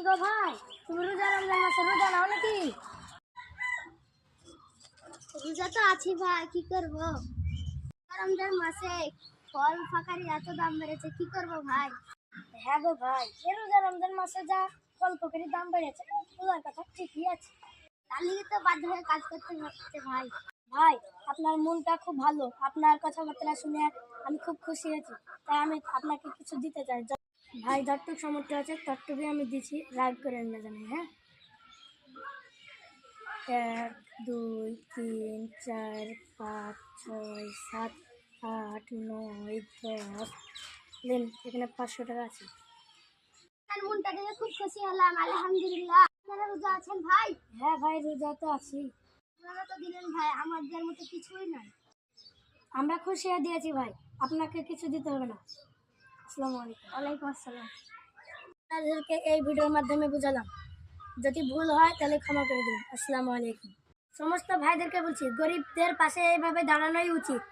গো ভাই, তুমি রোজা রমজান মাসে রোজা নাও নাকি? রোজা তো আছি ভাই, কি করব? রমজান মাসে ফল ফাকারি এত দাম বেড়েছে, কি করব ভাই? হ্যাঁ গো ভাই, এই রোজা রমজান মাসে যা ফল ফকরির দাম বেড়েছে, তোমার কথা ঠিকই আছে। তার লিগে তো বাধ্য হয়ে কাজ করতে হচ্ছে ভাই। ভাই, আপনার মনটা খুব ভালো, আপনার কথাবার্তা শুনে আমি খুব খুশি হয়েছি, তাই আমি আপনাকে কিছু দিতে চাই। ভাই, যতটুকু সামর্থ্য আছে ততটুকুই আমি দিচ্ছি, রাগ করেন না জানি। হ্যাঁ, 1 2 3 4 5 6 7 8 9 10 দিন, এখানে 500 টাকা আছে। আমার মনটা দেখে খুব খুশি হলাম, আলহামদুলিল্লাহ। আপনারা রোজা আছেন ভাই? হ্যাঁ ভাই, রোজা তো আছি। আপনারা তো দিলেন ভাই, আমাদের মতো কিছুই নাই। আমরা খুশি হয়ে দিয়েছি ভাই, আপনাকে কিছু দিতে হবে না। আসসালামু আলাইকুম। ওয়ালাইকুম আসসালাম। আপনাদেরকে এই ভিডিওর মাধ্যমে বুঝালাম, যদি ভুল হয় তাহলে ক্ষমা করে দিন। আসসালামু আলাইকুম। সমস্ত ভাইদেরকে বলছি, গরিবদের পাশে এইভাবে দাঁড়ানোই উচিত।